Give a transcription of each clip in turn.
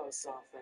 Soften.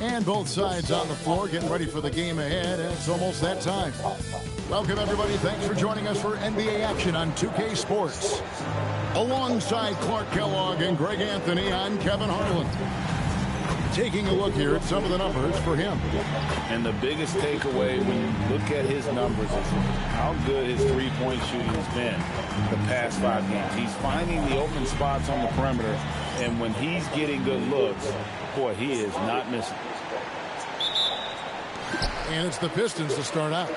And both sides on the floor getting ready for the game ahead. It's almost that time. Welcome, everybody. Thanks for joining us for NBA action on 2K Sports. Alongside Clark Kellogg and Greg Anthony, I'm Kevin Harlan. Taking a look here at some of the numbers for him. And the biggest takeaway when you look at his numbers is how good his three-point shooting has been the past 5 games. He's finding the open spots on the perimeter, and when he's getting good looks, boy, he is not missing. And it's the Pistons to start out.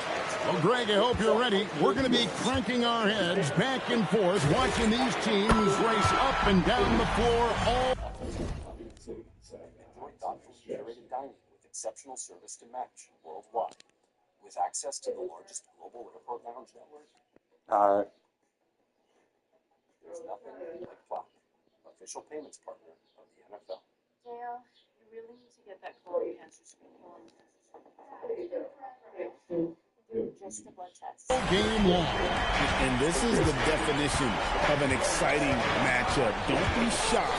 Well, Greg, I hope you're ready. We're going to be cranking our heads back and forth, watching these teams race up and down the floor all. Thoughtful, curated dining with exceptional service to match worldwide. With access to the largest global airport lounge network, there's nothing like Clock, official payments partner of the NFL. Dale, you really need to get that colon cancer screen going. Just a blood test. Game long. And this is the definition of an exciting matchup. Don't be shocked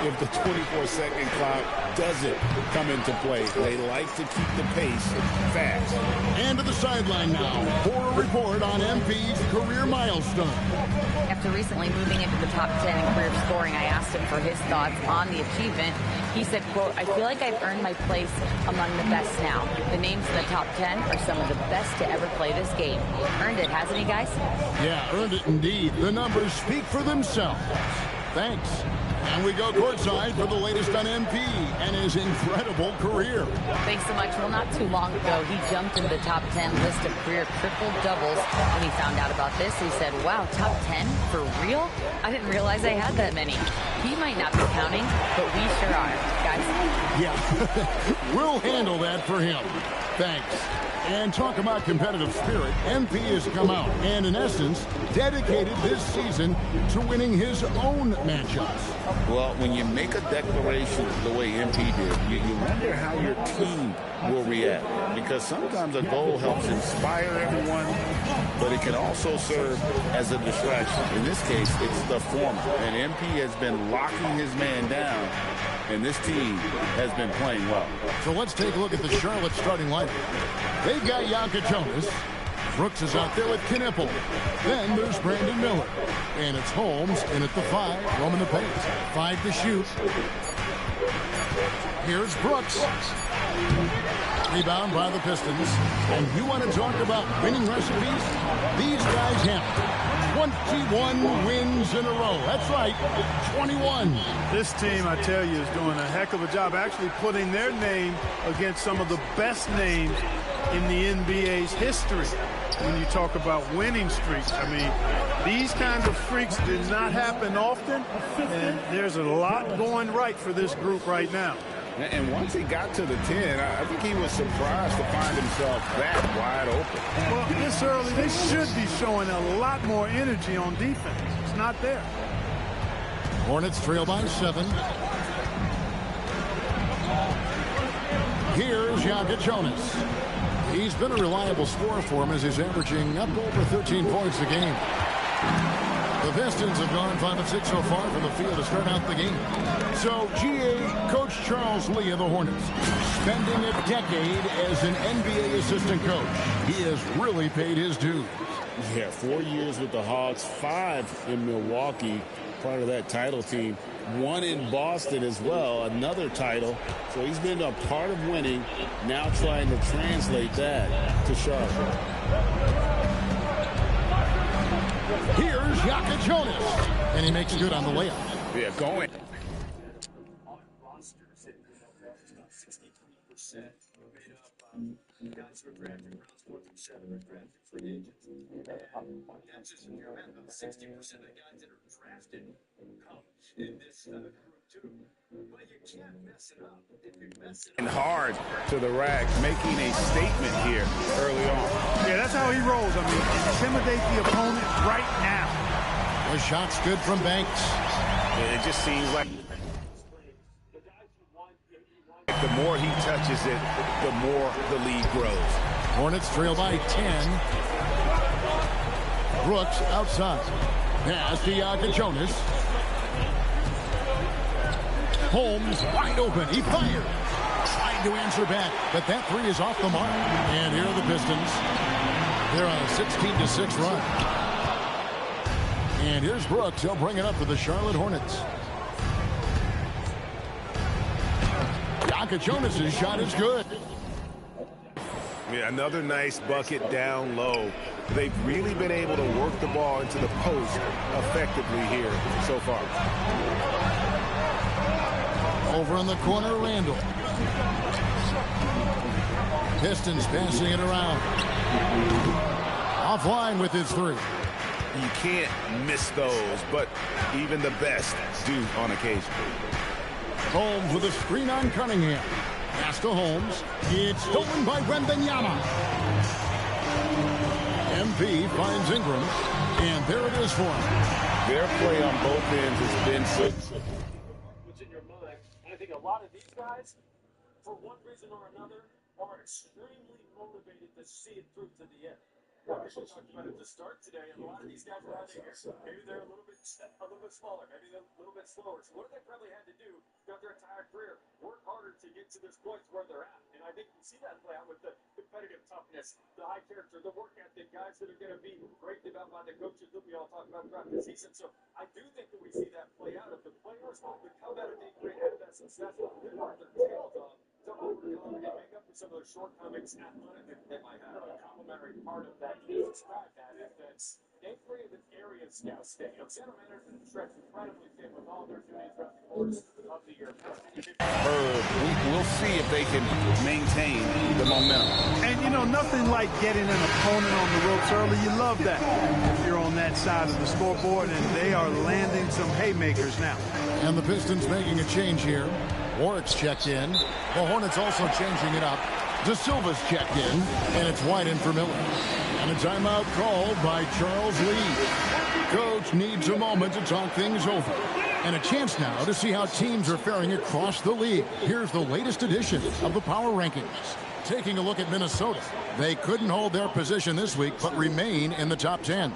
if the 24-second clock doesn't come into play. They like to keep the pace fast. And to the sideline now for a report on MP's career milestone. After recently moving into the top 10 in career scoring, I asked him for his thoughts on the achievement. He said, quote, "I feel like I've earned my place among the best now. The names in the top 10 are some of the best to ever play this game." Earned it, hasn't he, guys? Yeah, earned it indeed. The numbers speak for themselves. Thanks. And we go courtside for the latest on MP and his incredible career. Thanks so much. Well, not too long ago, he jumped into the top 10 list of career triple-doubles. When he found out about this, he said, wow, top 10? For real? I didn't realize I had that many. He might not be counting, but we sure are, guys. Yeah, we'll handle that for him. Thanks. And talk about competitive spirit. MP has come out and, in essence, dedicated this season to winning his own matchups. Well, when you make a declaration the way MP did, you wonder how your team will react. Because sometimes a goal helps inspire everyone, but it can also serve as a distraction. In this case, it's the former. And MP has been locking his man down, and this team has been playing well. So let's take a look at the Charlotte starting lineup. They've got Jonas. Brooks is out there with Knipple. Then there's Brandon Miller. And it's Holmes in at the 5, roaming the paint. 5 to shoot. Here's Brooks. Rebound by the Pistons. And you want to talk about winning recipes? These guys have it. 20 21 wins in a row. That's right, 21. This team, I tell you, is doing a heck of a job actually putting their name against some of the best names in the NBA's history. When you talk about winning streaks, I mean, these kinds of freaks did not happen often, and there's a lot going right for this group right now. And once he got to the 10, I think he was surprised to find himself that wide open. Well, this early, they should be showing a lot more energy on defense. It's not there. Hornets trail by 7. Here's Ngsw. He's been a reliable scorer for him as he's averaging up over 13 points a game. The Pistons have gone 5 of 6 so far from the field to start out the game. So, GA Coach Charles Lee of the Hornets, spending a decade as an NBA assistant coach. He has really paid his dues. Yeah, 4 years with the Hawks, 5 in Milwaukee, part of that title team. 1 in Boston as well, another title. So he's been a part of winning, now trying to translate that to Charlotte. Here's Ngsw, and he makes good on the layup. Yeah, going. On rosters, it 63% made up guys who are drafted rounds 4 through 7 are drafted free agents. That's just in your head. About 60% of the guys that are drafted come in this group too. But you can't mess it up. If you mess it up. And hard to the rack, making a statement here early on. Yeah, that's how he rolls. I mean, intimidate the opponent right now. The shot's good from Banks. It just seems like the more he touches it, the more the lead grows. Hornets trail by 10. Brooks outside. Pass to Ngsw. Holmes wide open. He fired. Trying to answer back, but that 3 is off the mark. And here are the Pistons. They're on a 16-6 run. And here's Brooks. He'll bring it up for the Charlotte Hornets. Ngsw's shot is good. Yeah, another nice bucket down low. They've really been able to work the ball into the post effectively here so far. Over in the corner, Randall. Pistons passing it around. Offline with his 3. You can't miss those, but even the best do on occasion. Holmes with a screen on Cunningham. Pass to Holmes. It's stolen by Wembanyama. MP finds Ingram, and there it is for him. Their play on both ends has been so. What's in your mind? And I think a lot of these guys, for one reason or another, are extremely motivated to see it through to the end. We talked about it to start today, and a lot of these guys are out here. Maybe they're a little bit smaller, maybe they're a little bit slower. So what have they probably had to do throughout their entire career? Work harder to get to this point where they're at. And I think you see that play out with the competitive toughness, the high character, the work ethic, guys that are going to be raved about by the coaches that we all talk about throughout the season. So I do think that we see that play out. If the players that come out of being great athletes and successful, they work their tails off to overcome and make up for some of those shortcomings athletically they might have. A complimentary part of that, you describe that, is that they create an area scout stadium. Center management stretch incredibly thin with all their duties throughout the course of the year. We'll see if they can maintain the momentum. And, you know, nothing like getting an opponent on the ropes early. You love that. If you're on that side of the scoreboard, and they are landing some haymakers now. And the Pistons making a change here. Warwick's checked in. The Hornets also changing it up. De Silva's checked in, and it's wide in for Miller. And a timeout called by Charles Lee. Coach needs a moment to talk things over. And a chance now to see how teams are faring across the league. Here's the latest edition of the Power Rankings. Taking a look at Minnesota. They couldn't hold their position this week, but remain in the top 10.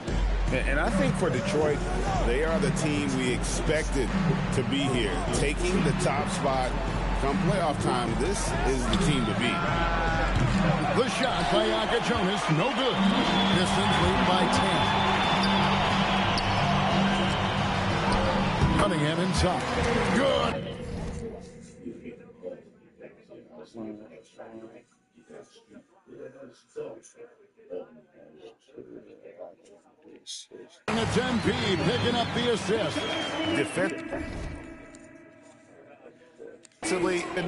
And I think for Detroit, they are the team we expected to be here. Taking the top spot come playoff time, this is the team to beat. The shot by Ngsw, no good. Pistons lead by 10. Cunningham inside. Good. And it's MP picking up the assist. Defensively.